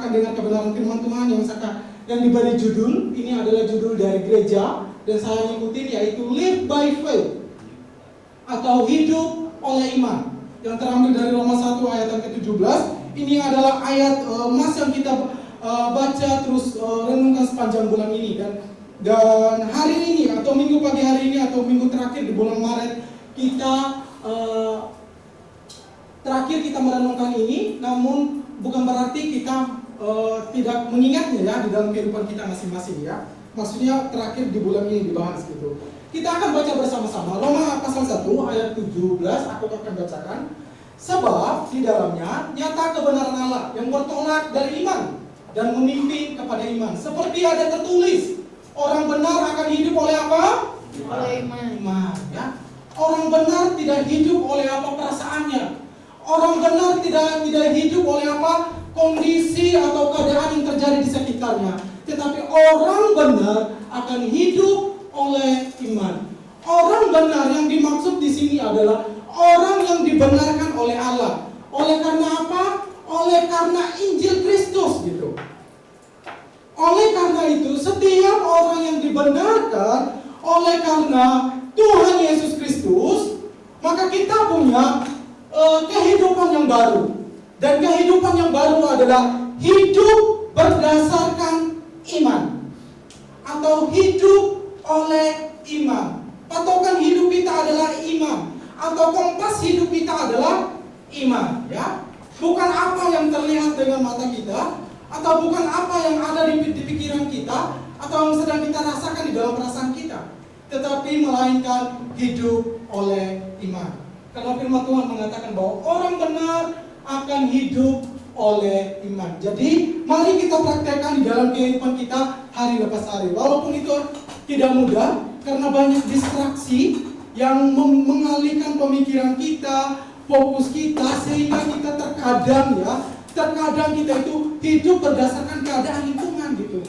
percayakan dengan kebenaran firman Tuhan yang diberi judul. Ini adalah judul dari gereja dan saya ikutin, yaitu Live by Faith atau hidup oleh iman, yang terambil dari Roma 1 ayat yang ke-17. Ini adalah ayat yang kita baca terus renungkan sepanjang bulan ini, dan hari ini atau minggu pagi hari ini atau minggu terakhir di bulan Maret kita merenungkan ini. Namun bukan berarti kita tidak mengingatnya ya di dalam kehidupan kita masing-masing ya. Maksudnya terakhir di bulan ini dibahas gitu. Kita akan baca bersama-sama Roma pasal 1 ayat 17. Aku akan bacakan. Sebab di dalamnya nyata kebenaran Allah yang bertolak dari iman dan memimpin kepada iman. Seperti ada tertulis, orang benar akan hidup oleh apa? Oleh iman. Iman ya. Orang benar tidak hidup oleh apa perasaannya. Orang benar tidak hidup oleh apa kondisi atau keadaan yang terjadi di sekitarnya. Tetapi orang benar akan hidup oleh iman. Orang benar yang dimaksud di sini adalah orang yang dibenarkan oleh Allah. Oleh karena apa? Oleh karena Injil Kristus gitu. Oleh karena itu, setiap orang yang dibenarkan oleh karena Tuhan Yesus Kristus, maka kita punya kehidupan yang baru. Dan kehidupan yang baru adalah hidup berdasarkan iman atau hidup oleh iman. Patokan hidup kita adalah iman, atau kompas hidup kita adalah iman ya. Bukan apa yang terlihat dengan mata kita, atau bukan apa yang ada di pikiran kita, atau yang sedang kita rasakan di dalam perasaan kita, tetapi melainkan hidup oleh iman. Karena firman Tuhan mengatakan bahwa orang benar akan hidup oleh iman. Jadi mari kita praktekkan di dalam kehidupan kita hari lepas hari. Walaupun itu tidak mudah, karena banyak distraksi yang mengalihkan pemikiran kita, fokus kita, sehingga kita terkadang kita itu hidup berdasarkan keadaan lingkungan gitu.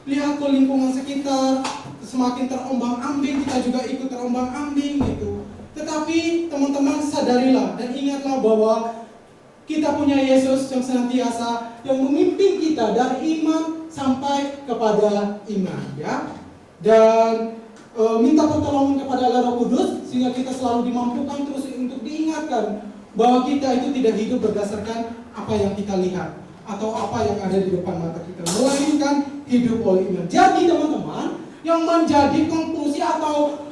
Lihat ke lingkungan sekitar, semakin terombang-ambing, kita juga ikut terombang-ambing gitu. Tetapi teman-teman sadarilah dan ingatlah bahwa kita punya Yesus yang senantiasa yang memimpin kita dari iman sampai kepada iman ya. Dan minta pertolongan kepada Allah Roh Kudus sehingga kita selalu dimampukan terus untuk diingatkan bahwa kita itu tidak hidup berdasarkan apa yang kita lihat atau apa yang ada di depan mata kita, melainkan hidup oleh iman. Jadi teman-teman, yang menjadi konklusi atau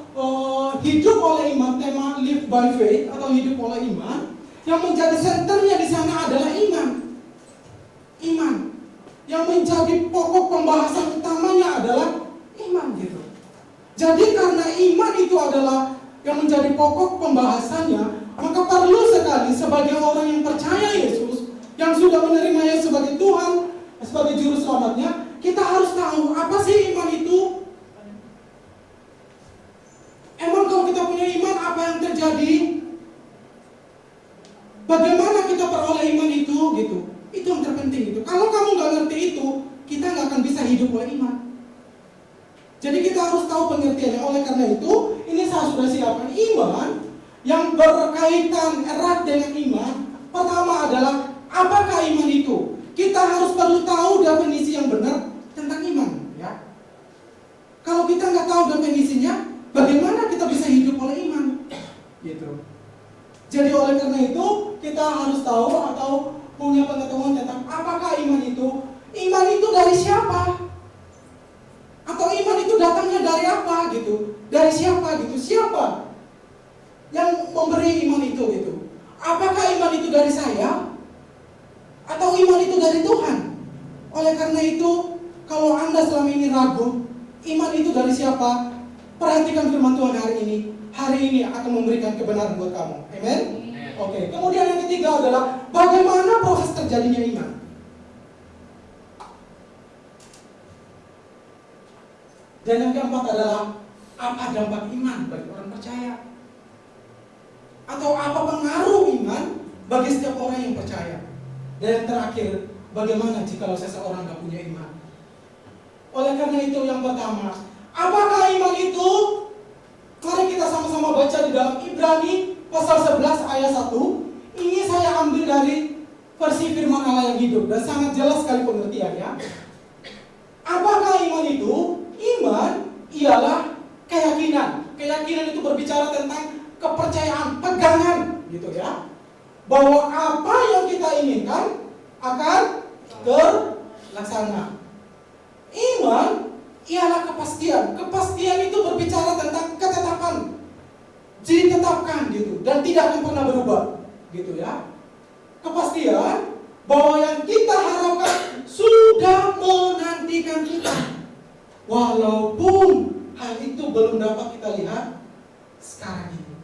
hidup oleh iman, tema live by faith atau hidup oleh iman, yang menjadi senternya di sana adalah iman. Iman. Yang menjadi pokok pembahasan utamanya adalah iman gitu. Jadi karena iman itu adalah yang menjadi pokok pembahasannya, maka perlu sekali sebagai orang yang percaya Yesus, yang sudah menerima Yesus sebagai Tuhan, sebagai juru selamatnya, kita harus tahu apa sih iman itu. Emang kalau kita punya iman, apa yang terjadi? Bagaimana kita peroleh iman itu gitu? Itu yang terpenting gitu. Kalau kamu nggak ngerti itu, kita nggak akan bisa hidup oleh iman. Jadi kita harus tahu pengertiannya. Oleh karena itu, ini saya sudah siapkan iman yang berkaitan erat dengan iman. Pertama adalah, apakah iman itu? Kita harus perlu tahu definisi yang benar tentang iman ya. Kalau kita nggak tahu definisinya, bagaimana kita bisa hidup oleh iman? Gitu. Jadi oleh karena itu, kita harus tahu atau punya pengetahuan tentang apakah iman itu. Iman itu dari siapa? Atau iman itu datangnya dari apa gitu? Dari siapa gitu? Siapa yang memberi iman itu gitu? Apakah iman itu dari saya? Atau iman itu dari Tuhan? Oleh karena itu, kalau Anda selama ini ragu, iman itu dari siapa? Perhatikan firman Tuhan hari ini. Hari ini akan memberikan kebenaran buat kamu. Amen? Oke. Kemudian yang ketiga adalah bagaimana proses terjadinya iman. Dan yang keempat adalah apa dampak iman bagi orang percaya? Atau apa pengaruh iman bagi setiap orang yang percaya? Dan yang terakhir, bagaimana jika seseorang tidak punya iman? Oleh karena itu yang pertama, apakah iman itu? Mari kita sama-sama baca di dalam Ibrani pasal 11 ayat 1. Ini saya ambil dari versi firman Allah yang hidup dan sangat jelas sekali pengertiannya. Apakah iman itu? Iman ialah keyakinan. Keyakinan itu berbicara tentang kepercayaan, pegangan gitu ya. Bahwa apa yang kita inginkan akan terlaksana. Iman ialah kepastian. Kepastian itu berbicara tentang ketetapan. Ditetapkan gitu dan tidak akan pernah berubah gitu ya. Kepastian bahwa yang kita harapkan sudah menantikan kita. Walaupun hal itu belum dapat kita lihat sekarang ini.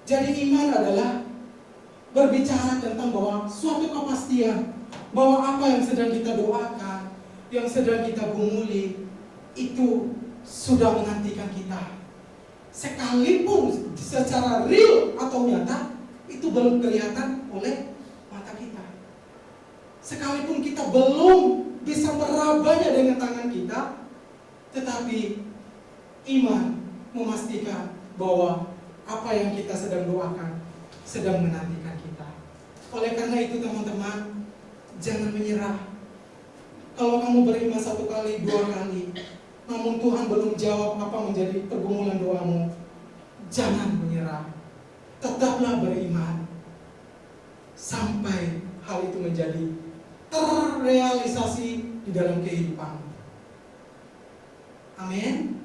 Jadi iman adalah berbicara tentang bahwa suatu kepastian bahwa apa yang sedang kita doakan, yang sedang kita gumuli itu sudah menantikan kita. Sekalipun secara real atau nyata itu belum kelihatan oleh mata kita. Sekalipun kita belum bisa merabanya dengan tangan kita, tetapi iman memastikan bahwa apa yang kita sedang doakan sedang menantikan kita. Oleh karena itu teman-teman, jangan menyerah. Kalau kamu beriman 1 kali, 2 kali, namun Tuhan belum jawab apa menjadi pergumulan doamu, jangan menyerah. Tetaplah beriman sampai hal itu menjadi terrealisasi di dalam kehidupan. Amin.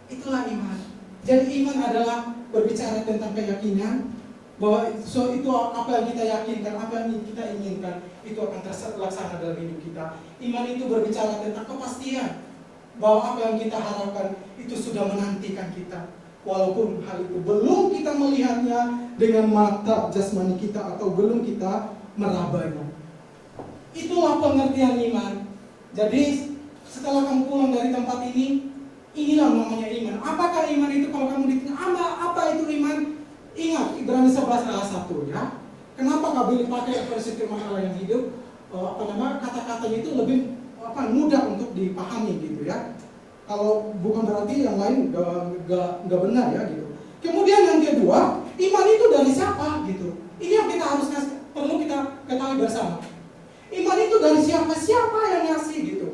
Itulah iman. Jadi iman adalah berbicara tentang keyakinan bahwa itu apa yang kita yakinkan, apa yang kita inginkan, itu akan terlaksana dalam hidup kita. Iman itu berbicara tentang kepastian bahwa apa yang kita harapkan itu sudah menantikan kita. Walaupun hal itu belum kita melihatnya dengan mata jasmani kita atau belum kita merabanya. Itulah pengertian iman. Jadi setelah kamu pulang dari tempat ini, inilah namanya iman. Apakah iman itu? Kalau kamu ditanya apa itu iman? Ingat Ibrani 11 ayat 1 ya. Kenapa Kabir pakai versi firman Allah yang hidup? Kata-katanya itu lebih mudah untuk dipahami gitu ya. Kalau bukan berarti yang lain nggak benar ya gitu. Kemudian yang kedua, iman itu dari siapa gitu. Ini yang kita harus perlu kita ketahui bersama. Iman itu dari siapa? Siapa yang ngasih gitu.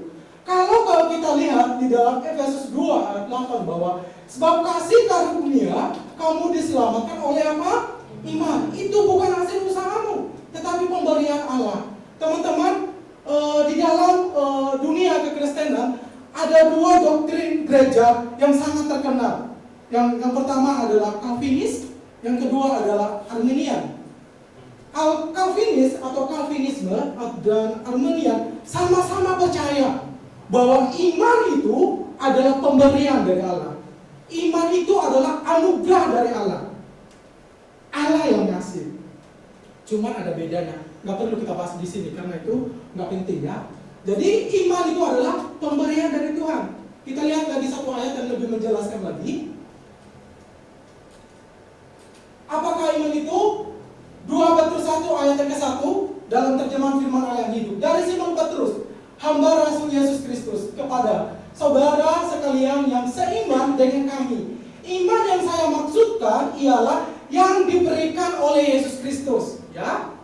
Kalau kita lihat di dalam Efesus 2 ayat 8 bahwa sebab kasih karunia kamu diselamatkan oleh apa? Iman. Itu bukan hasil usahamu, tetapi pemberian Allah. Teman-teman, di dalam dunia kekristenan ada 2 doktrin gereja yang sangat terkenal. Yang pertama adalah Calvinis, yang kedua adalah Arminian. Calvinis atau Calvinisme dan Arminian sama-sama percaya bahwa iman itu adalah pemberian dari Allah. Iman itu adalah anugerah dari Allah. Allah yang ngasih. Cuman ada bedanya. Nggak perlu kita bahas di sini karena itu nggak penting ya. Jadi iman itu adalah pemberian dari Tuhan. Kita lihat lagi satu ayat yang lebih menjelaskan lagi. Apakah iman itu? 2 Petrus 1 ayat yang ke-1 dalam terjemahan firman Allah yang hidup. Dari Simon Petrus, hamba Rasul Yesus Kristus, kepada saudara sekalian yang seiman dengan kami. Iman yang saya maksudkan ialah yang diberikan oleh Yesus Kristus, ya.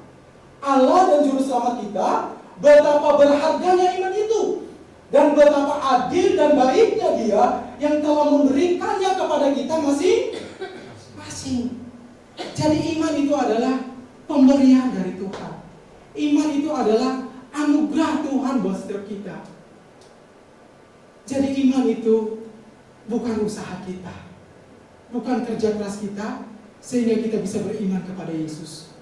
Allah dan juru selamat kita, betapa berharganya iman itu dan betapa adil dan baiknya Dia yang telah memberikannya kepada kita masing-masing. Jadi iman itu adalah pemberian dari Tuhan. Iman itu adalah anugerah Tuhan buat setiap kita. Jadi iman itu bukan usaha kita, bukan kerja keras kita, sehingga kita bisa beriman kepada Yesus.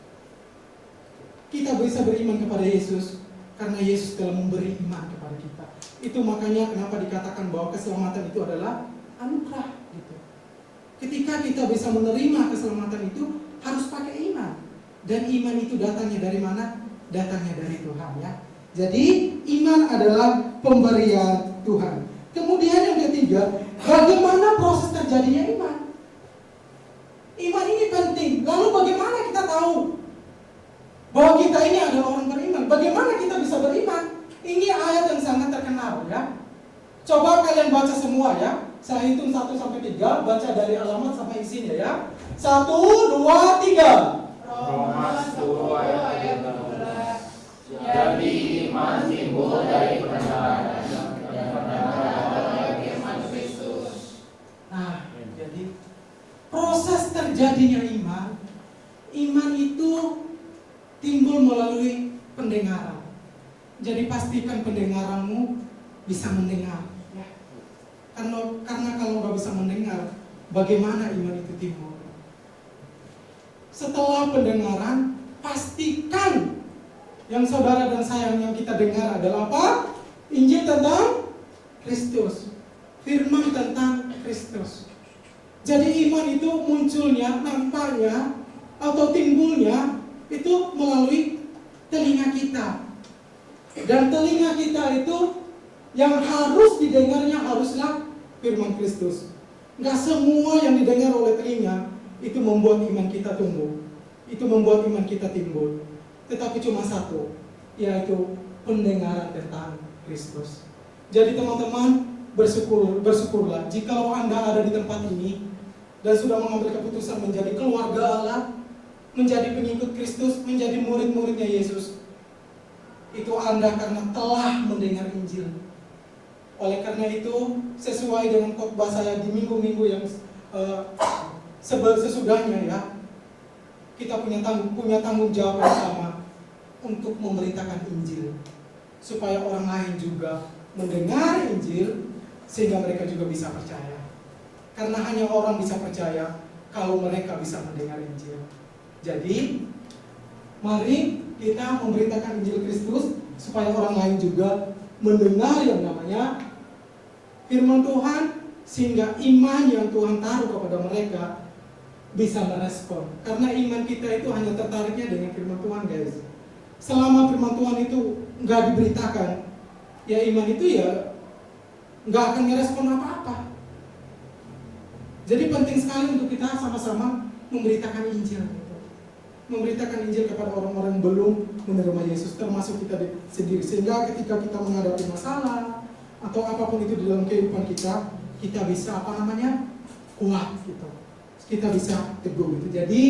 Kita bisa beriman kepada Yesus karena Yesus telah memberi iman kepada kita. Itu makanya kenapa dikatakan bahwa keselamatan itu adalah anugerah gitu. Ketika kita bisa menerima keselamatan itu harus pakai iman. Dan iman itu datangnya dari mana? Datangnya dari Tuhan ya. Jadi iman adalah pemberian Tuhan. Kemudian yang ketiga, bagaimana proses terjadinya iman? Iman ini penting. Lalu bagaimana kita tahu bahwa kita ini adalah orang beriman? Bagaimana kita bisa beriman? Ini ayat yang sangat terkenal ya. Coba kalian baca semua ya. Saya hitung 1 sampai 3, baca dari alamat sampai isinya ya. 1, 2, 3. Roma 10 ayat 13. Iman itu timbul melalui pendengaran. Jadi pastikan pendengaranmu bisa mendengar. Ya. Karena kalau nggak bisa mendengar, bagaimana iman itu timbul? Setelah pendengaran, pastikan yang saudara dan saya yang kita dengar adalah apa? Injil tentang Kristus, firman tentang Kristus. Jadi iman itu munculnya, nampaknya atau timbulnya itu melalui telinga kita. Dan telinga kita itu yang harus didengarnya haruslah firman Kristus. Gak semua yang didengar oleh telinga itu membuat iman kita tumbuh, itu membuat iman kita timbul. Tetapi cuma satu, yaitu pendengaran tentang Kristus. Jadi teman-teman, bersyukurlah jikalau Anda ada di tempat ini dan sudah mengambil keputusan menjadi keluarga Allah, menjadi pengikut Kristus, menjadi murid-muridnya Yesus. Itu Anda karena telah mendengar Injil. Oleh karena itu, sesuai dengan khotbah saya di minggu-minggu yang sesudahnya ya, kita punya tanggung jawab bersama untuk memberitakan Injil, supaya orang lain juga mendengar Injil sehingga mereka juga bisa percaya. Karena hanya orang bisa percaya kalau mereka bisa mendengar Injil. Jadi, mari kita memberitakan Injil Kristus supaya orang lain juga mendengar yang namanya firman Tuhan, sehingga iman yang Tuhan taruh kepada mereka bisa merespon. Karena iman kita itu hanya tertariknya dengan firman Tuhan, guys. Selama firman Tuhan itu nggak diberitakan, ya iman itu ya nggak akan merespon apa-apa. Jadi penting sekali untuk kita sama-sama memberitakan Injil. Memberitakan Injil kepada orang-orang yang belum menerima Yesus, termasuk kita sendiri. Sehingga ketika kita menghadapi masalah atau apapun itu di dalam kehidupan kita, kita bisa kuat gitu. Kita bisa teguh gitu. Jadi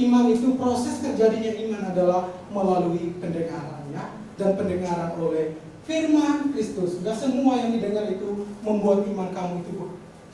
iman itu, proses terjadinya iman adalah melalui pendengaran ya, dan pendengaran oleh firman Kristus. Gak semua yang didengar itu membuat iman kamu itu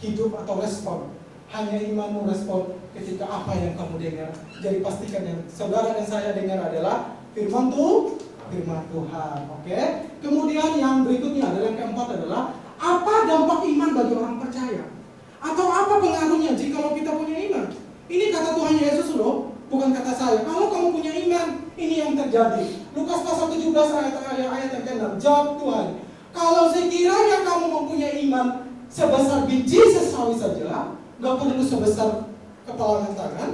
hidup atau respon. Hanya imanmu respon ketika apa yang kamu dengar. Jadi pastikan yang saudara dan saya dengar adalah firman Tuhan. Oke? Kemudian yang berikutnya adalah yang keempat adalah apa dampak iman bagi orang percaya? Atau apa pengaruhnya jika kita punya iman? Ini kata Tuhan Yesus loh, bukan kata saya. Kalau kamu punya iman, ini yang terjadi. Lukas pasal 17 ayat yang ke-6. Jawab Tuhan, kalau sekiranya kamu mempunyai iman sebesar biji sesawi saja, gak perlu sebesar kepala dan tangan,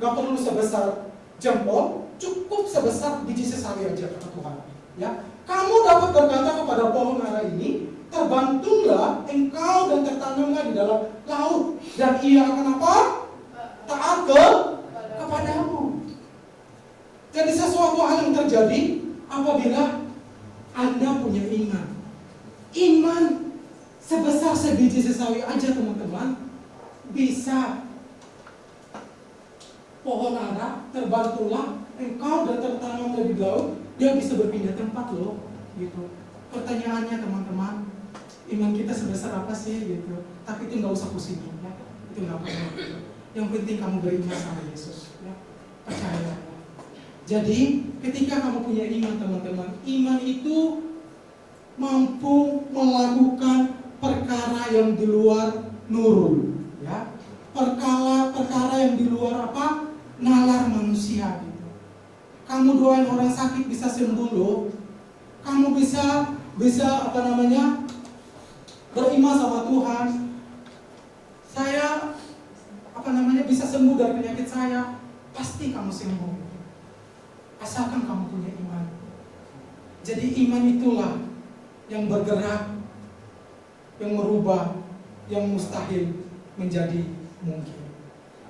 gak perlu sebesar jempol, cukup sebesar biji sesawi aja, kata Tuhan. Ya, kamu dapat berkata kepada pohon ara ini, terbantunglah engkau dan tertanamlah di dalam laut, dan ia akan apa? Taat kepadamu. Jadi sesuatu hal yang terjadi apabila Anda punya iman. Iman sebesar sebiji sesawi aja, teman-teman, bisa pohon ara, terbantunglah engkau dan tertanamlah di laut, dia bisa berpindah tempat loh, gitu. Pertanyaannya teman-teman, iman kita sebesar apa sih gitu? Tapi itu nggak usah pusing ya, itu nggak apa-apa. Yang penting kamu beriman sama Yesus, ya, percaya. Jadi ketika kamu punya iman teman-teman, iman itu mampu melakukan perkara yang di luar nurul, ya, perkara yang di luar apa? Nalar manusia gitu. Kamu doain orang sakit bisa sembuh loh. Kamu bisa beriman sama Tuhan. Saya bisa sembuh dari penyakit saya. Pasti kamu sembuh. Asalkan kamu punya iman. Jadi iman itulah yang bergerak, yang merubah, yang mustahil menjadi mungkin.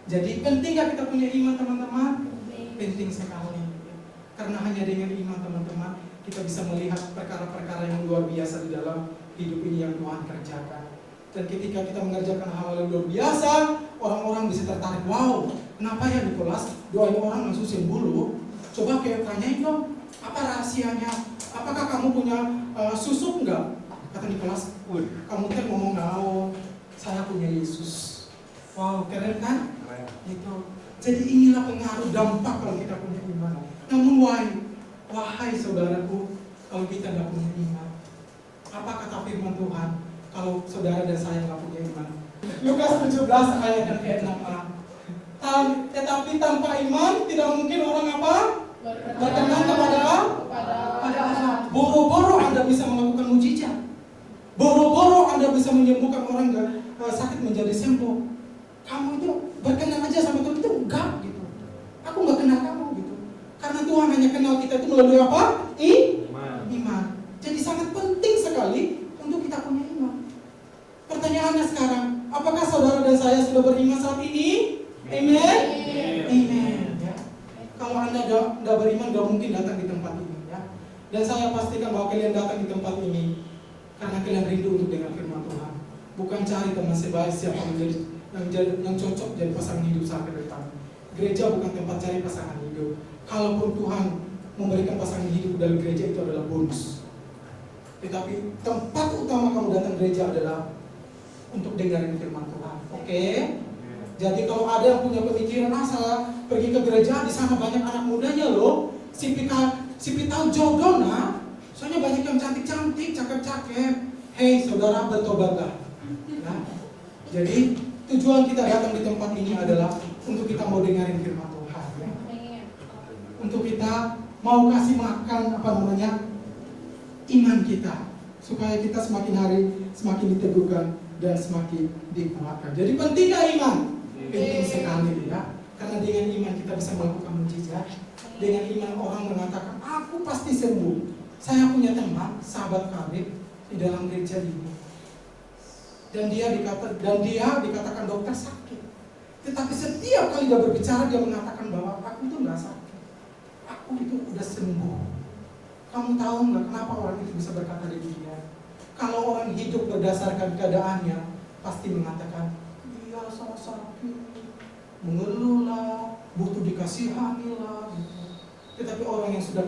Jadi penting gak kita punya iman teman-teman? Penting sekali. Karena hanya dengan iman teman-teman, kita bisa melihat perkara-perkara yang luar biasa di dalam hidup ini yang Tuhan kerjakan. Dan ketika kita mengerjakan hal-hal yang luar biasa, orang-orang bisa tertarik. Wow, kenapa ya Nikolas doain orang langsung sembuh loh? Coba kayak tanyain dong, apa rahasianya? Apakah kamu punya susuk enggak? Kata Nikolas, kamu kan ngomong naon? Saya punya Yesus. Wow, keren kan? Gitu. Jadi inilah pengaruh dampak saudaraku, kalau kita tidak punya iman? Apa kata firman Tuhan kalau saudara dan saya nggak punya iman? Lukas 17 ayat 6a. Tetapi tanpa iman tidak mungkin orang apa? Berkenan kepada Allah. Boro-boro Anda bisa melakukan mujizat. Boro-boro Anda bisa menyembuhkan orang sakit menjadi sembuh. Kamu itu berkenan aja sama Tuhan itu enggak gitu. Aku nggak kenal kamu gitu. Karena Tuhan hanya kenal kita itu melalui apa? Iman. Jadi sangat penting sekali untuk kita punya iman. Pertanyaannya sekarang, apakah saudara dan saya sudah beriman saat ini? Amen. Amen. Ya. Kalau Anda tidak beriman, tidak mungkin datang di tempat ini. Ya. Dan saya pastikan bahwa kalian datang di tempat ini karena kalian rindu untuk dengar firman Tuhan. Bukan cari teman sebaik siapa yang cocok jadi pasangan hidup saat ke depan. Gereja bukan tempat cari pasangan hidup. Kalaupun Tuhan memberikan pasangan hidup dalam gereja, itu adalah bonus. Tetapi tempat utama kamu datang gereja adalah untuk dengarin firman Tuhan. Oke? Jadi kalau ada yang punya pemikiran asal pergi ke gereja, di sana banyak anak mudanya loh. Sipi tahu jodoh nah. Soalnya banyak yang cantik-cantik, cakep-cakep. Hei saudara, bertobatlah. Nah, jadi tujuan kita datang di tempat ini adalah untuk kita mau dengarin firman Tuhan. Ya. Untuk kita mau kasih makan iman kita, supaya kita semakin hari semakin diteguhkan dan semakin dikuatkan. Jadi pentingnya iman, penting sekali ya. Karena dengan iman kita bisa melakukan mujizat. Dengan iman orang mengatakan, aku pasti sembuh. Saya punya teman, sahabat kami di dalam gereja ini. Dan dia dikatakan dokter sakit. Tetapi setiap kali dia berbicara, dia mengatakan bahwa aku itu nggak sakit. Aku itu udah sembuh. Kamu tahu nggak kenapa orang itu bisa berkata demikian? Kalau orang hidup berdasarkan keadaannya, pasti mengatakan, iya saya sakit, mengeluh lah, butuh dikasihani lah. Gitu. Tetapi orang yang sudah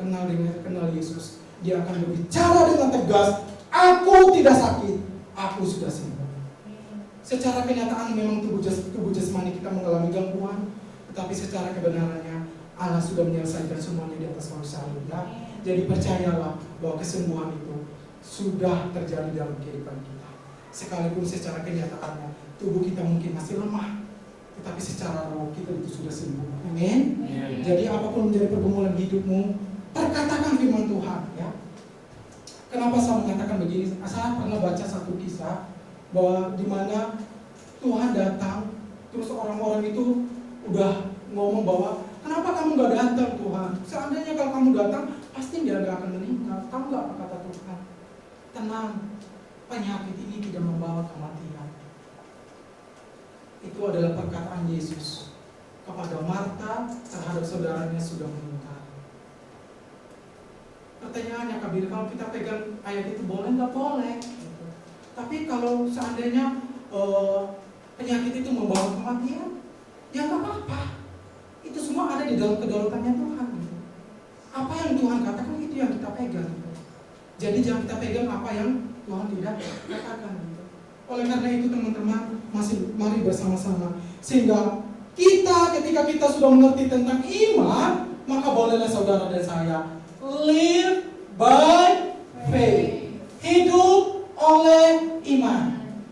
kenal Yesus, dia akan berbicara dengan tegas, aku tidak sakit, aku sudah sembuh. Secara kenyataan memang tubuh jasmani kita mengalami gangguan, tetapi secara kebenarannya Allah sudah menyelesaikan semuanya di atas kayu salib. Ya? Jadi percayalah bahwa kesembuhan itu sudah terjadi dalam kehidupan kita. Sekalipun secara kenyataannya tubuh kita mungkin masih lemah, tetapi secara roh kita itu sudah sembuh. Amin. Jadi apapun menjadi pergumulan hidupmu, perkatakan firman Tuhan. Ya. Kenapa saya mengatakan begini? Saya pernah baca satu kisah bahwa di mana Tuhan datang, terus orang-orang itu udah ngomong bahwa kenapa kamu gak datang Tuhan? Seandainya kalau kamu datang, pasti dia gak akan meninggal. Tahu gak apa kata Tuhan? Tenang, penyakit ini tidak membawa kematian. Itu adalah perkataan Yesus kepada Marta terhadap saudaranya sudah meninggal. Pertanyaannya, Kabir, kalau kita pegang ayat itu boleh nggak? Boleh. Tapi kalau seandainya penyakit itu membawa kematian, ya nggak apa-apa. Itu semua ada di dalam kedaulatannya Tuhan. Gitu. Apa yang Tuhan katakan itu yang kita pegang. Gitu. Jadi jangan kita pegang apa yang Tuhan tidak katakan. Gitu. Oleh karena itu teman-teman, mari bersama-sama. Sehingga ketika kita sudah mengerti tentang iman, maka bolehlah saudara dan saya live by faith. Hidup oleh iman.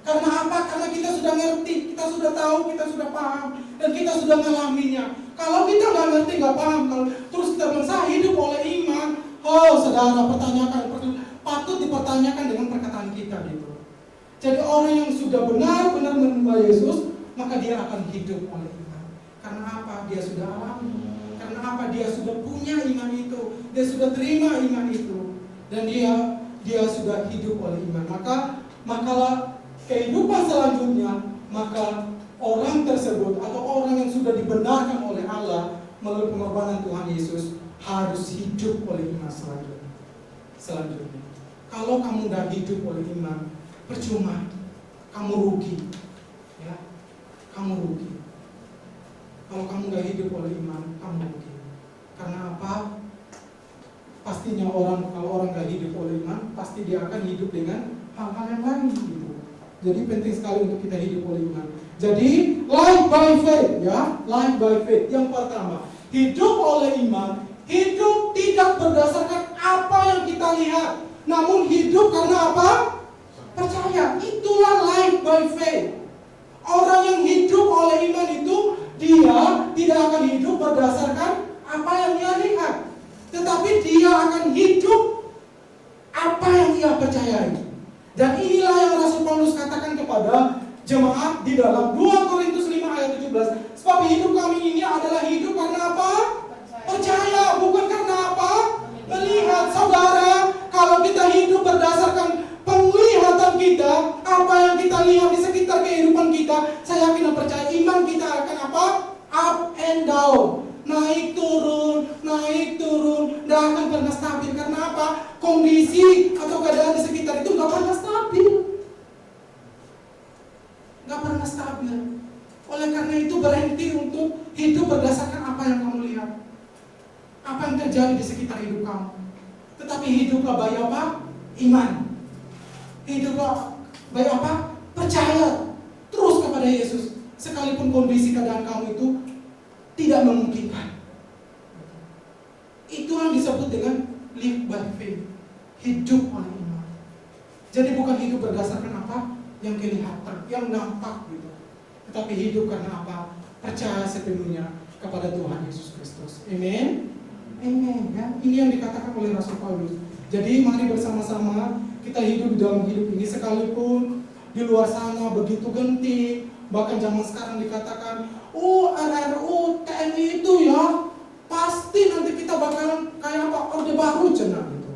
Karena apa? Karena kita sudah ngerti, kita sudah tahu, kita sudah paham, dan kita sudah mengalaminya. Kalau kita nggak ngerti, nggak paham, terus kita bilang saya hidup oleh iman, saudara patut dipertanyakan dengan perkataan kita gitu. Jadi orang yang sudah benar-benar menyembah Yesus, maka dia akan hidup oleh iman. Karena apa? Dia sudah alami. Karena apa? Dia sudah punya iman itu, dia sudah terima iman itu, dan dia sudah hidup oleh iman. Makalah kehidupan selanjutnya, maka orang tersebut atau orang yang sudah dibenarkan oleh Allah melalui pengorbanan Tuhan Yesus harus hidup oleh iman selanjutnya. Kalau kamu tidak hidup oleh iman, percuma, kamu rugi, ya, kamu rugi. Kalau kamu nggak hidup oleh iman, kamu rugi. Karena apa? Pastinya kalau orang nggak hidup oleh iman, pasti dia akan hidup dengan hal-hal yang lain gitu. Jadi penting sekali untuk kita hidup oleh iman. Jadi life by faith, ya, life by faith. Yang pertama, hidup oleh iman, hidup tidak berdasarkan apa yang kita lihat, namun hidup karena apa? Percaya. Itulah life by faith. Orang yang hidup oleh iman itu, dia tidak akan hidup berdasarkan apa yang dia lihat, tetapi dia akan hidup apa yang dia percayai. Dan inilah yang Rasul Paulus katakan kepada jemaat di dalam 2 Korintus 5 ayat 17. Sebab hidup kami ini adalah hidup karena apa? Percaya, bukan karena apa? Melihat. Saudara, kalau kita hidup berdasarkan penglihatan kita, apa yang kita lihat di sekitar kehidupan kita, saya yakin dan percaya iman kita akan apa? Up and down, naik turun, tidak akan pernah stabil. Karena apa? Kondisi atau keadaan di sekitar itu nggak pernah stabil, Oleh karena itu berhenti untuk hidup berdasarkan apa yang kamu lihat, apa yang terjadi di sekitar hidup kamu, tetapi hiduplah by apa? Iman. Hiduplah by apa? Percaya terus kepada Yesus, sekalipun kondisi keadaan kamu itu tidak memungkinkan. Itu yang disebut dengan live by faith, hidup oleh iman. Jadi bukan hidup berdasarkan apa yang kelihatan, yang nampak gitu, tetapi hidup karena apa? Percaya sepenuhnya kepada Tuhan Yesus Kristus. Amen. Amen. Ya, ini yang dikatakan oleh Rasul Paulus. Jadi mari bersama-sama kita hidup di dalam hidup ini, sekalipun di luar sana begitu genting. Bahkan zaman sekarang dikatakan, RRU TNI itu ya pasti nanti kita bakalan kayak apa? Orde Baru cenah gitu.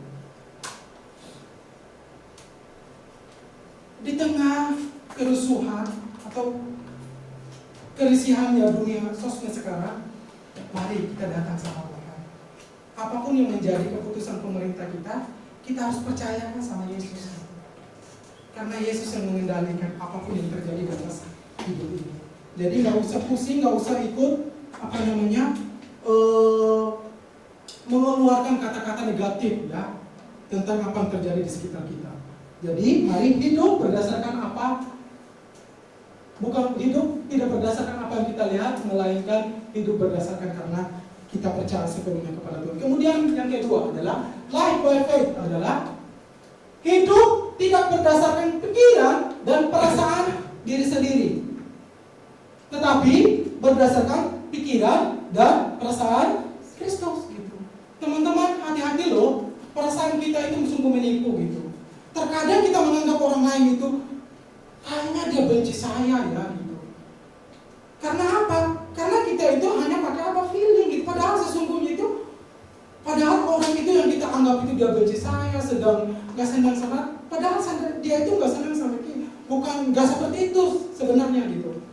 Di tengah kerusuhan atau kerisihannya dunia sosmed sekarang, mari kita datang sama Tuhan. Apapun yang menjadi keputusan pemerintah kita harus percayakan sama Yesus. Karena Yesus yang mengendalikan apapun yang terjadi dalam hidup ini. Jadi nggak usah pusing, nggak usah ikut mengeluarkan kata-kata negatif ya tentang apa yang terjadi di sekitar kita. Jadi mari hidup berdasarkan apa? Bukan hidup tidak berdasarkan apa yang kita lihat, melainkan hidup berdasarkan karena kita percaya sepenuhnya kepada Tuhan. Kemudian yang kedua adalah life by faith, adalah hidup tidak berdasarkan pikiran dan perasaan diri sendiri, tetapi berdasarkan pikiran dan perasaan Kristus gitu. Teman-teman, hati-hati loh, perasaan kita itu sungguh menipu gitu. Terkadang kita menganggap orang lain itu kayaknya dia benci saya ya gitu. Karena apa? Karena kita itu hanya pakai apa? Feeling gitu. Padahal sesungguhnya itu, orang itu yang kita anggap itu dia benci saya, sedang gak senang sama, padahal dia itu gak senang sama kita. Bukan gak seperti itu sebenarnya gitu.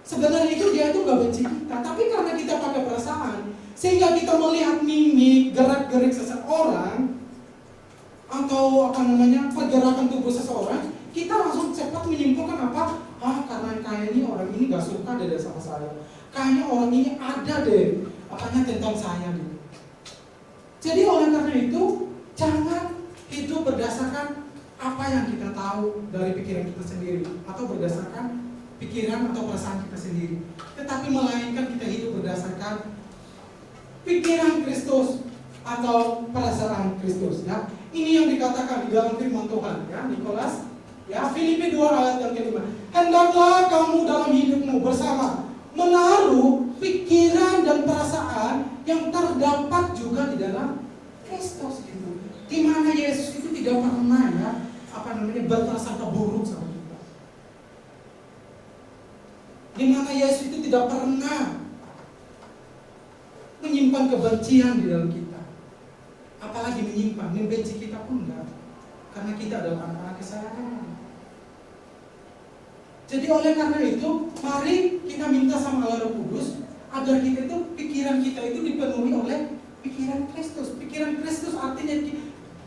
Sebenarnya itu dia itu gak benci kita, tapi karena kita pakai perasaan, sehingga kita melihat mimik, gerak-gerik seseorang atau pergerakan tubuh seseorang, kita langsung cepat menyimpulkan apa? Karena kayaknya orang ini gak suka deh sama saya. Kayaknya orang ini ada deh tentang saya gitu. Jadi oleh karena itu, jangan hidup berdasarkan apa yang kita tahu dari pikiran kita sendiri atau berdasarkan pikiran atau perasaan kita sendiri, tetapi melainkan kita hidup berdasarkan pikiran Kristus atau perasaan Kristus ya. Ini yang dikatakan di dalam firman Tuhan ya, Nikolas ya, Filipi 2 ayat yang kelima. Hendaklah kamu dalam hidupmu bersama menaruh pikiran dan perasaan yang terdapat juga di dalam Kristus gitu. Di mana Yesus itu tidak pernah ya berprasangka buruk sama kita. Di mana Yesus itu tidak pernah menyimpan kebencian di dalam kita. Apalagi membenci kita pun enggak. Karena kita adalah anak-anak kesayangan. Jadi oleh karena itu, mari kita minta sama Allah Roh Kudus agar kita itu, pikiran kita itu dipenuhi oleh pikiran Kristus. Pikiran Kristus artinya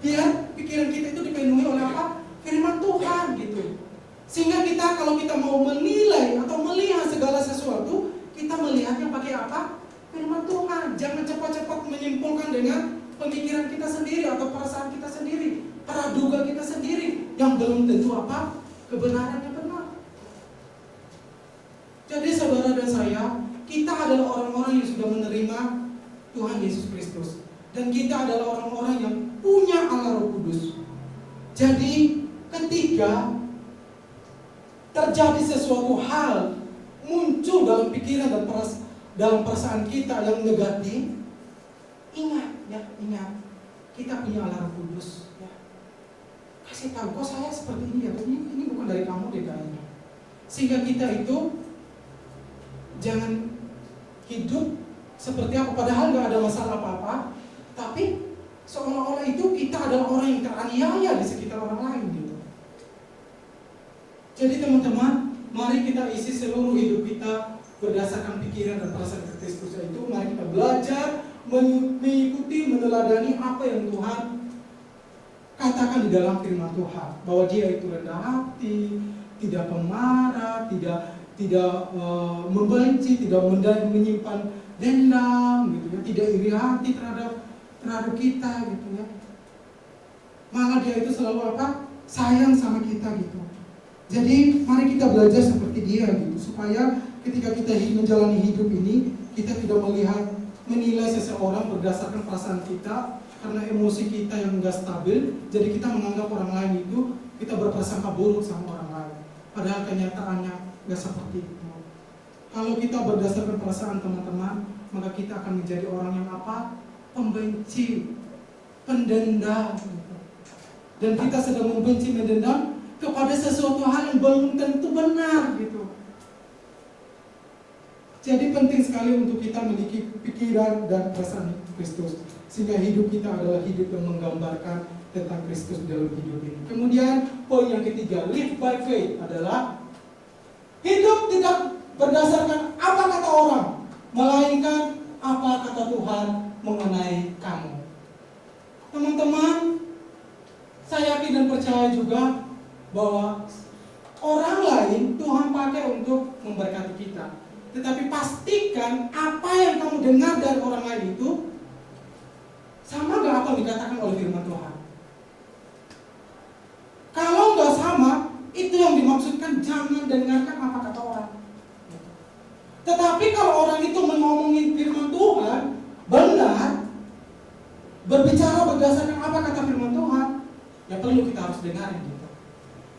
biar pikiran kita itu dipenuhi oleh apa? Firman Tuhan gitu. Sehingga kita kalau kita mau menilai atau melihat segala sesuatu, kita melihatnya pakai apa? Firman Tuhan. Jangan cepat-cepat menyimpulkan dengan pemikiran kita sendiri atau perasaan kita sendiri, praduga kita sendiri yang belum tentu apa? Kebenarannya benar. Jadi saudara dan saya, kita adalah orang-orang yang sudah menerima Tuhan Yesus Kristus. Dan kita adalah orang-orang yang punya Allah Roh Kudus. Jadi ketika terjadi sesuatu hal muncul dalam pikiran dan dalam perasaan kita yang negatif, ingat, kita punya Allah Roh Kudus. Ya. Kasih tahu, kok saya seperti ini ya, ini bukan dari kamu deh kayaknya. Sehingga kita itu jangan hidup seperti apa, padahal nggak ada masalah apa-apa, tapi seolah-olah itu kita adalah orang yang teraniaya di sekitar orang lain gitu. Jadi teman-teman, mari kita isi seluruh hidup kita berdasarkan pikiran dan perasaan Kristus itu. Mari kita belajar mengikuti, meneladani apa yang Tuhan katakan di dalam firman Tuhan, bahwa Dia itu rendah hati, tidak pemarah, tidak membenci, tidak menyimpan dendam gitu ya, tidak iri hati terhadap kita gitu ya. Malah Dia itu selalu apa? Sayang sama kita gitu. Jadi mari kita belajar seperti Dia gitu, supaya ketika kita menjalani hidup ini, kita tidak menilai seseorang berdasarkan perasaan kita, karena emosi kita yang enggak stabil. Jadi kita menganggap orang lain itu, kita berprasangka buruk sama orang lain, padahal kenyataannya enggak seperti itu. Kalau kita berdasarkan perasaan teman-teman, maka kita akan menjadi orang yang apa? Pembenci, pendendam gitu. Dan kita sedang membenci, mendendam kepada sesuatu hal yang belum tentu benar gitu. Jadi penting sekali untuk kita memiliki pikiran dan perasaan Kristus, sehingga hidup kita adalah hidup yang menggambarkan tentang Kristus dalam hidup ini. Kemudian poin yang ketiga, live by faith, adalah hidup tidak berdasarkan apa kata orang, melainkan apa kata Tuhan mengenai kamu. Teman-teman, saya yakin dan percaya juga bahwa orang lain Tuhan pakai untuk memberkati kita. Tetapi pastikan apa yang kamu dengar dari orang lain itu sama gak apa yang dikatakan oleh firman Tuhan. Kalau gak sama, itu yang dimaksudkan, jangan dengarkan apa kata orang. Tetapi kalau orang itu ngomongin firman Tuhan benar, berbicara berdasarkan apa kata firman Tuhan, ya perlu kita harus dengarin gitu.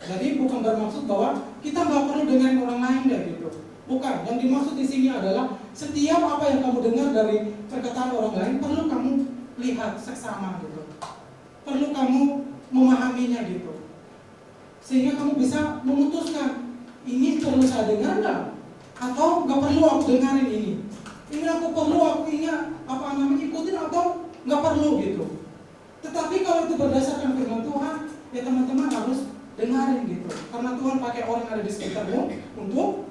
Jadi bukan bermaksud bahwa kita gak perlu dengarin orang lain deh gitu. Bukan, yang dimaksud di sini adalah setiap apa yang kamu dengar dari perkataan orang lain perlu kamu lihat seksama gitu. Perlu kamu memahaminya gitu. Sehingga kamu bisa memutuskan, ini perlu saya dengar nggak? Atau nggak perlu aku dengarin ini? Ini aku perlu aku ikutin atau nggak perlu gitu. Tetapi kalau itu berdasarkan firman Tuhan, ya teman-teman harus dengarin gitu. Karena Tuhan pakai orang yang ada di sekitarmu untuk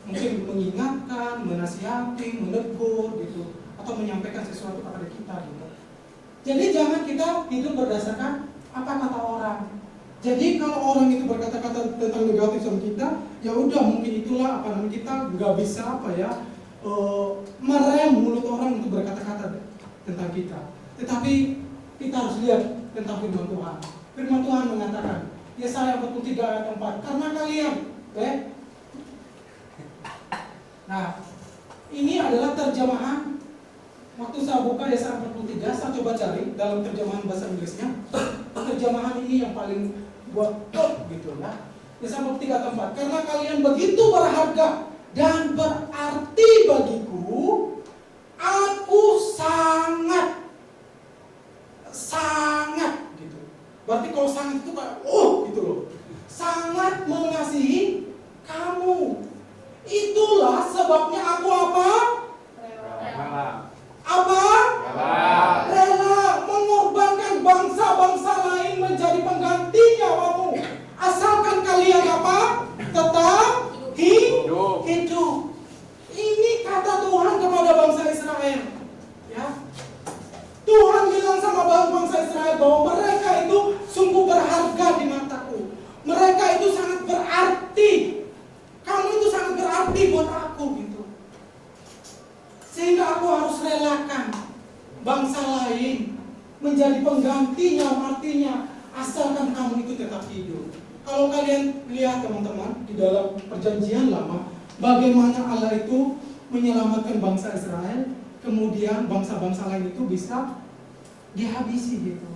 mungkin mengingatkan, menasihati, menegur gitu, atau menyampaikan sesuatu kepada kita gitu. Jadi jangan kita hidup berdasarkan apa kata orang. Jadi kalau orang itu berkata-kata tentang negatif sama kita, ya udah, mungkin itulah kita nggak bisa merem mulut orang untuk berkata-kata tentang kita. Tetapi kita harus lihat tentang firman Tuhan. Firman Tuhan mengatakan, Yesaya 43 ayat 4, karena kalian, nah, ini adalah terjemahan. Waktu saya buka Yesaya 43, saya coba cari dalam terjemahan bahasa Inggrisnya. Terjemahan ini yang paling buat top gitu ya. Yesaya 43 ayat 4, karena kalian begitu berharga dan berarti bagiku, aku sangat gitu. Berarti kalau sangat itu kayak gitu loh. Sangat mengasihi kamu. Itulah sebabnya aku apa? Rela. Apa? Rela mengorbankan bangsa-bangsa lain menjadi pengganti nyawamu. Asalkan kalian apa? Tetap hidup. Ini kata Tuhan kepada bangsa Israel. Ya. Tuhan bilang sama bangsa Israel bahwa mereka itu sungguh berharga di mataku. Mereka itu sangat berarti. Kamu itu sangat berarti buat aku gitu. Sehingga aku harus relakan bangsa lain menjadi penggantinya, artinya asalkan kamu itu tetap hidup. Kalau kalian lihat teman-teman di dalam perjanjian lama, bagaimana Allah itu menyelamatkan bangsa Israel, kemudian bangsa-bangsa lain itu bisa dihabisi gitu.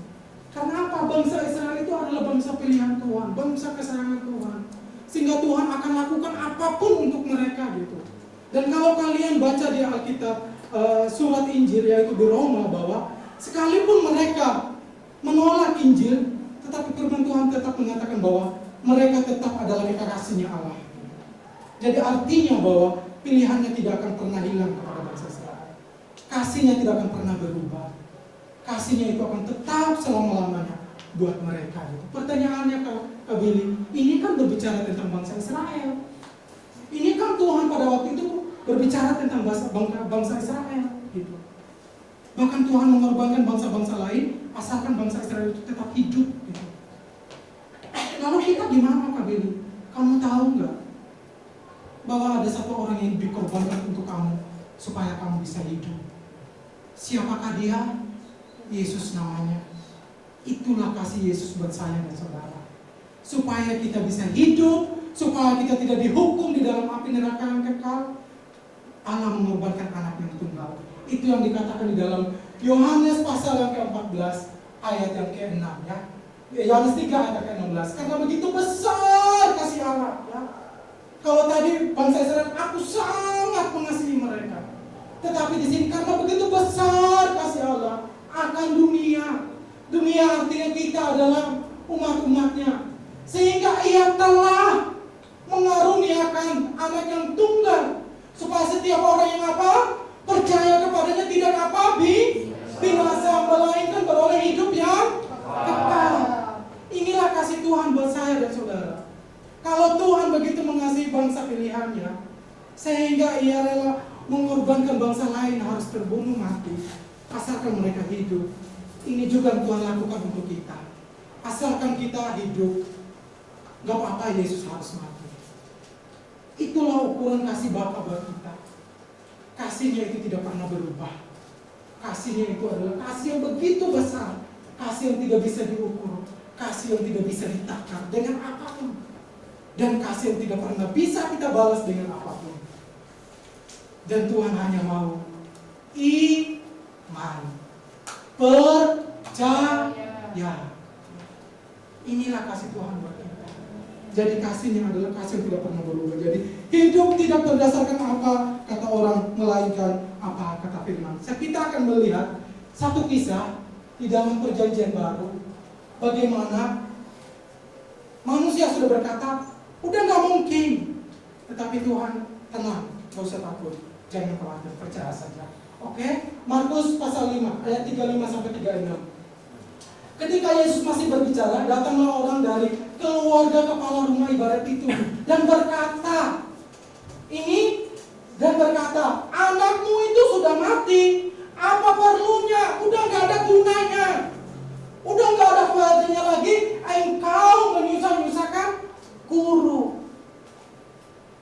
Karena apa? Bangsa Israel itu adalah bangsa pilihan Tuhan, bangsa kesayangan Tuhan. Sehingga Tuhan akan lakukan apapun untuk mereka gitu. Dan kalau kalian baca di Alkitab surat Injil, yaitu di Roma, bahwa sekalipun mereka menolak Injil, tetapi firman Tuhan tetap mengatakan bahwa mereka tetap adalah kekasihnya Allah. Jadi artinya bahwa pilihannya tidak akan pernah hilang kepada bangsa Israel. Kasihnya tidak akan pernah berubah. Kasihnya itu akan tetap selama-lamanya buat mereka. Pertanyaannya Kak Billy, ini kan berbicara tentang bangsa Israel. Ini kan Tuhan pada waktu itu berbicara tentang bangsa Israel gitu. Bahkan Tuhan mengorbankan bangsa-bangsa lain asalkan bangsa Israel itu tetap hidup gitu. Lalu kita gimana Kak Billy? Kamu tahu nggak bahwa ada satu orang yang dikorbankan untuk kamu supaya kamu bisa hidup? Siapakah dia? Yesus namanya. Itulah kasih Yesus buat saya dan saudara. Supaya kita bisa hidup, supaya kita tidak dihukum di dalam api neraka yang kekal, Allah mengorbankan anak yang tunggal. Itu yang dikatakan di dalam Yohanes pasal yang ke-14 ayat yang ke-6 ya. Yohanes 3 ayat ke-16. Karena begitu besar kasih Allah ya. Kalau tadi bangsa Israel, aku sangat mengasihi mereka. Tetapi di sini karena begitu besar kasih Allah akan dunia. Dunia artinya kita adalah umat-umatnya. Sehingga ia telah mengaruniakan anak yang tunggal. Supaya setiap orang yang apa? Percaya kepadanya tidak apa? Binasa, melainkan beroleh hidup yang kekal. Inilah kasih Tuhan buat saya dan saudara. Kalau Tuhan begitu mengasihi bangsa pilihannya, sehingga ia rela mengorbankan bangsa lain harus terbunuh mati, asalkan mereka hidup. Ini juga yang Tuhan lakukan untuk kita. Asalkan kita hidup, gak apa-apa Yesus harus mati. Itulah ukuran kasih Bapa buat kita. Kasihnya itu tidak pernah berubah. Kasihnya itu adalah kasih yang begitu besar. Kasih yang tidak bisa diukur. Kasih yang tidak bisa ditakar dengan apapun. Dan kasih yang tidak pernah bisa kita balas dengan apapun. Dan Tuhan hanya mau iman, percaya. Inilah kasih Tuhan buat kita. Jadi kasihnya adalah kasih yang tidak pernah berubah. Jadi hidup tidak berdasarkan apa kata orang, melainkan apa kata firman. Kita akan melihat satu kisah di dalam perjanjian baru. Bagaimana manusia sudah berkata, udah gak mungkin. Tetapi Tuhan tenang, gak usah takut. Jangan khawatir, percaya saja. Oke, Markus pasal 5 ayat 35-36. Ketika Yesus masih berbicara, datanglah orang dari keluarga kepala rumah ibadat itu dan berkata, anakmu itu sudah mati. Apa perlunya? Udah gak ada gunanya. Udah gak ada faedahnya lagi engkau menyusah-nyusahkan guru.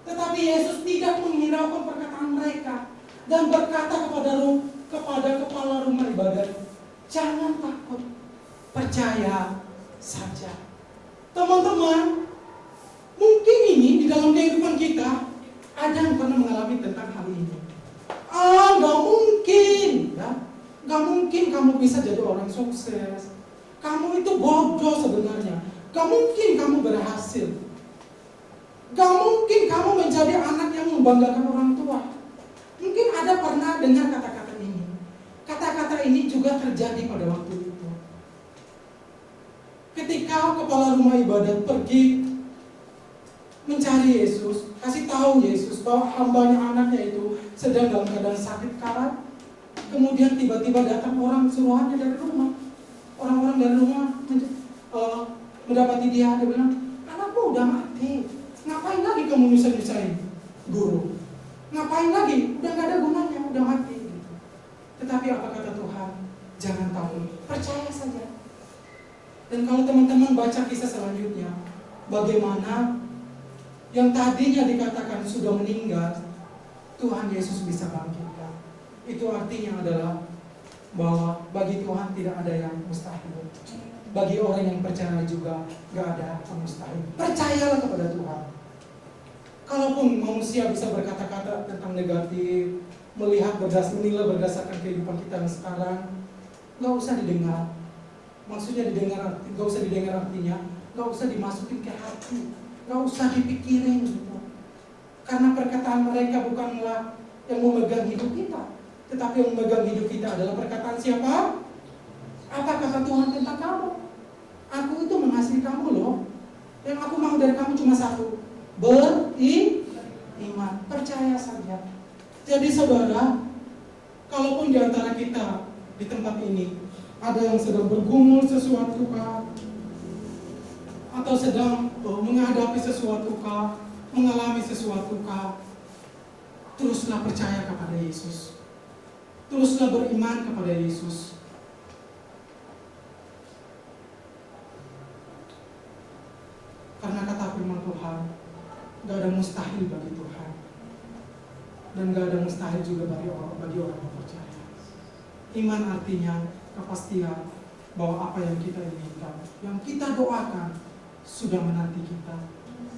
Tetapi Yesus tidak menghiraukan perkataan mereka dan berkata kepada kepala rumah ibadat, jangan takut, percaya saja. Teman-teman, mungkin ini di dalam kehidupan kita ada yang pernah mengalami tentang hal ini. Gak mungkin ya. Gak mungkin kamu bisa jadi orang sukses. Kamu itu bodoh sebenarnya. Gak mungkin kamu berhasil. Gak mungkin kamu menjadi anak yang membanggakan orang tua. Mungkin ada pernah dengar kata-kata ini. Kata-kata ini juga terjadi pada waktu itu. Ketika kepala rumah ibadat pergi mencari Yesus, kasih tahu Yesus bahwa hambanya anaknya itu sedang dalam keadaan sakit karat. Kemudian tiba-tiba datang orang suruhannya dari rumah. Orang-orang dari rumah mendapati dia bilang, anakmu udah mati. Ngapain lagi kamu nyusahin guru? Ngapain lagi? Udah gak ada gunanya, udah mati. Tetapi apa kata Tuhan? Jangan takut, percaya saja. Dan kalau teman-teman baca kisah selanjutnya, bagaimana yang tadinya dikatakan sudah meninggal, Tuhan Yesus bisa bangkitkan. Itu artinya adalah bahwa bagi Tuhan tidak ada yang mustahil. Bagi orang yang percaya juga gak ada yang mustahil. Percayalah kepada Tuhan. Kalaupun manusia bisa berkata-kata tentang negatif, menilai berdasarkan kehidupan kita yang sekarang, nggak usah didengar. Maksudnya nggak usah didengar artinya, nggak usah dimasukin ke hati, nggak usah dipikirin gitu. Karena perkataan mereka bukanlah yang memegang hidup kita, tetapi yang memegang hidup kita adalah perkataan siapa? Apa kata Tuhan tentang kamu? Aku itu mengasihi kamu loh. Yang aku mau dari kamu cuma satu, beriman, percaya saja. Jadi saudara, kalaupun di antara kita di tempat ini ada yang sedang bergumul sesuatu kah, atau sedang menghadapi sesuatu kah, mengalami sesuatu kah, teruslah percaya kepada Yesus. Teruslah beriman kepada Yesus. Karena kata firman Tuhan, gak ada mustahil bagi Tuhan, dan gak ada mustahil juga bagi orang yang percaya. Iman artinya kepastian bahwa apa yang kita inginkan, yang kita doakan, sudah menanti kita.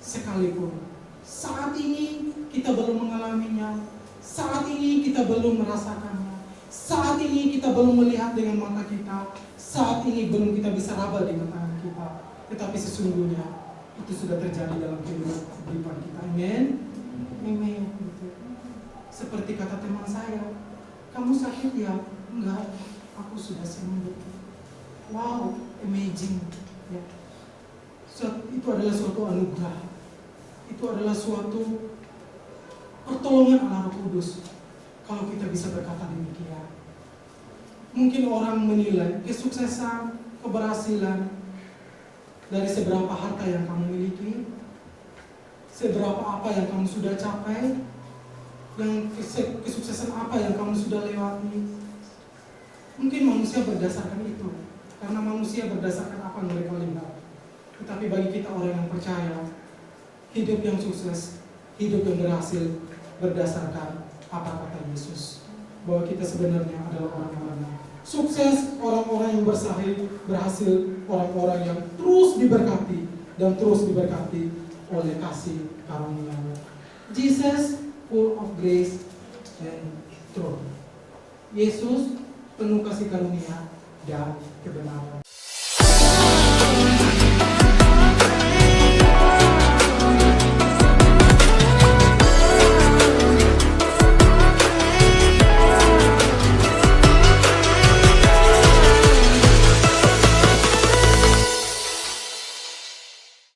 Sekalipun saat ini kita belum mengalaminya, saat ini kita belum merasakannya, saat ini kita belum melihat dengan mata kita, saat ini belum kita bisa raba dengan tangan kita, tetapi sesungguhnya itu sudah terjadi dalam kehidupan kita. Amin. Amin. Seperti kata teman saya, kamu sakit ya? Enggak, aku sudah sembuh. Wow, amazing. Ya. Itu adalah suatu anugerah. Itu adalah suatu pertolongan Allah Roh Kudus kalau kita bisa berkata demikian. Mungkin orang menilai kesuksesan, keberhasilan dari seberapa harta yang kamu miliki, seberapa apa yang kamu sudah capai, yang kesuksesan apa yang kamu sudah lewati. Mungkin manusia berdasarkan itu, karena manusia berdasarkan apa yang mereka lihat. Tetapi bagi kita orang yang percaya, hidup yang sukses, hidup yang berhasil berdasarkan apa kata Yesus, bahwa kita sebenarnya adalah orang-orang sukses, orang-orang yang berhasil, orang-orang yang terus diberkati dan terus diberkati oleh kasih karunia-Nya. Jesus full of grace and truth. Yesus penuh kasih karunia dan kebenaran.